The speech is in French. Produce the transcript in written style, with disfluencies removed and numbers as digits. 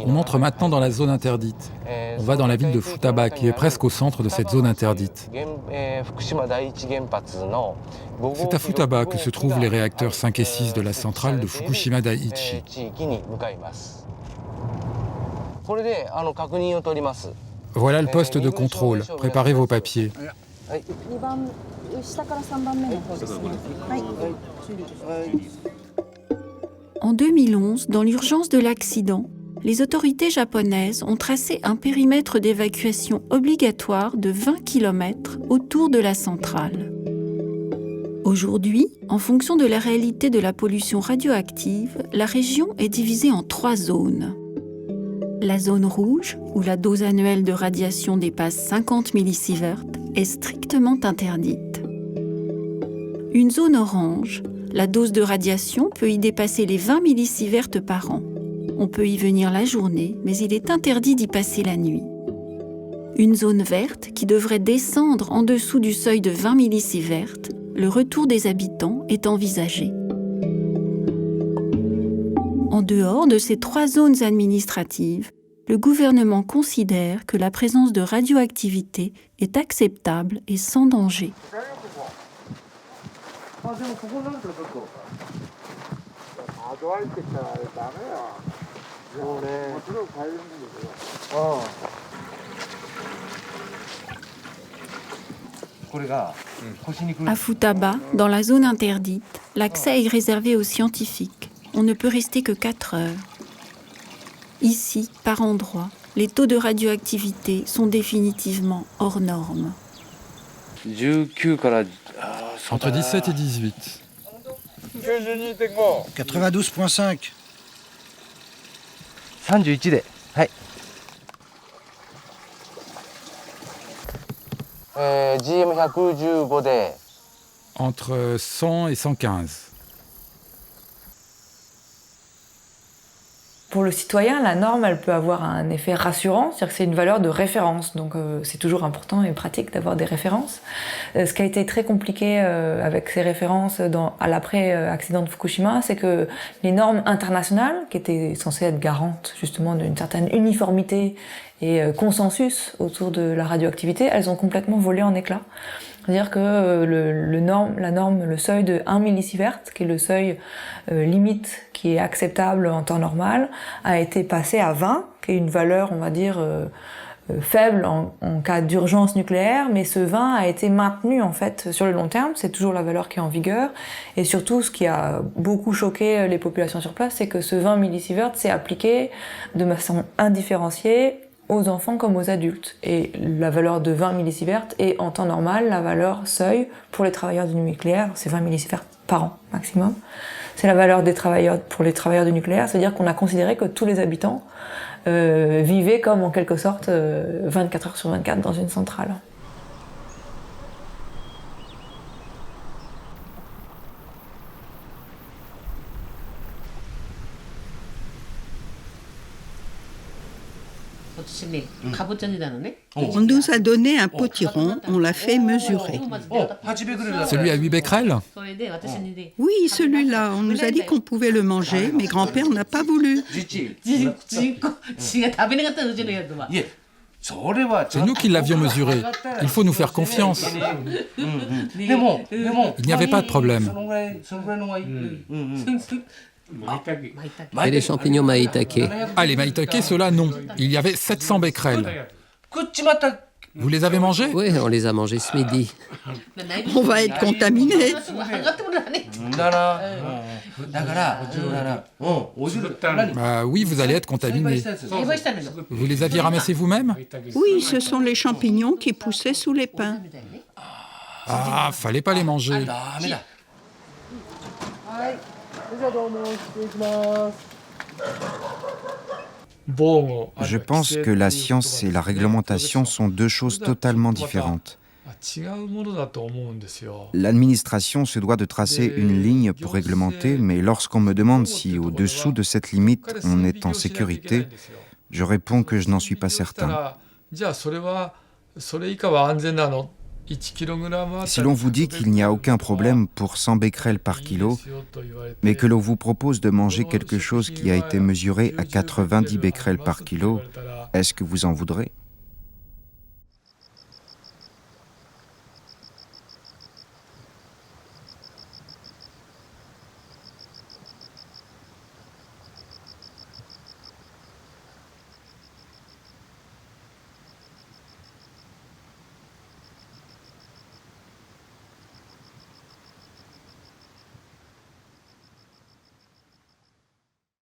On entre maintenant dans la zone interdite. On va dans la ville de Futaba, qui est presque au centre de cette zone interdite. C'est à Futaba que se trouvent les réacteurs 5 et 6 de la centrale de Fukushima Daiichi. Voilà le poste de contrôle. Préparez vos papiers. En 2011, dans l'urgence de l'accident, les autorités japonaises ont tracé un périmètre d'évacuation obligatoire de 20 km autour de la centrale. Aujourd'hui, en fonction de la réalité de la pollution radioactive, la région est divisée en 3 zones. La zone rouge, où la dose annuelle de radiation dépasse 50 millisieverts, est strictement interdite. Une zone orange, la dose de radiation peut y dépasser les 20 millisieverts par an. On peut y venir la journée, mais il est interdit d'y passer la nuit. Une zone verte qui devrait descendre en dessous du seuil de 20 millisieverts, le retour des habitants est envisagé. En dehors de ces 3 zones administratives, le gouvernement considère que la présence de radioactivité est acceptable et sans danger. À Futaba, dans la zone interdite, l'accès est réservé aux scientifiques. On ne peut rester que 4 heures. Ici, par endroits, les taux de radioactivité sont définitivement hors normes. Entre 17 et 18. 92,5. 31で、はい。GM115 で。 Entre 100 et 115. Pour le citoyen, la norme, elle peut avoir un effet rassurant, c'est-à-dire que c'est une valeur de référence, donc c'est toujours important et pratique d'avoir des références. Ce qui a été très compliqué avec ces références à l'après-accident de Fukushima, c'est que les normes internationales, qui étaient censées être garantes justement d'une certaine uniformité et consensus autour de la radioactivité, elles ont complètement volé en éclats. C'est-à-dire que le seuil de 1 millisievert, qui est le seuil limite qui est acceptable en temps normal, a été passé à 20, qui est une valeur, on va dire, faible en cas d'urgence nucléaire, mais ce 20 a été maintenu en fait sur le long terme, c'est toujours la valeur qui est en vigueur, et surtout ce qui a beaucoup choqué les populations sur place, c'est que ce 20 millisieverts s'est appliqué de façon indifférenciée aux enfants comme aux adultes. Et la valeur de 20 millisieverts est en temps normal la valeur seuil pour les travailleurs du nucléaire, c'est 20 millisieverts par an maximum. C'est la valeur pour les travailleurs du nucléaire, c'est-à-dire qu'on a considéré que tous les habitants vivaient comme en quelque sorte 24 heures sur 24 dans une centrale. On nous a donné un potiron, on l'a fait mesurer. Celui à 8 becquerels? Oui, celui-là, on nous a dit qu'on pouvait le manger, mais grand-père n'a pas voulu. C'est nous qui l'avions mesuré. Il faut nous faire confiance. Il n'y avait pas de problème. Et les champignons maïtake? Ah, les maïtake, ceux-là, non. Il y avait 700 becquerels. Vous les avez mangés? Oui, on les a mangés ce midi. On va être contaminés. Bah oui, vous allez être contaminés. Vous les aviez ramassés vous-même? Oui, ce sont les champignons qui poussaient sous les pins. Ah, fallait pas les manger. Je pense que la science et la réglementation sont 2 choses totalement différentes. L'administration se doit de tracer une ligne pour réglementer, mais lorsqu'on me demande si au-dessous de cette limite on est en sécurité, je réponds que je n'en suis pas certain. Si l'on vous dit qu'il n'y a aucun problème pour 100 becquerels par kilo, mais que l'on vous propose de manger quelque chose qui a été mesuré à 90 becquerels par kilo, est-ce que vous en voudrez ?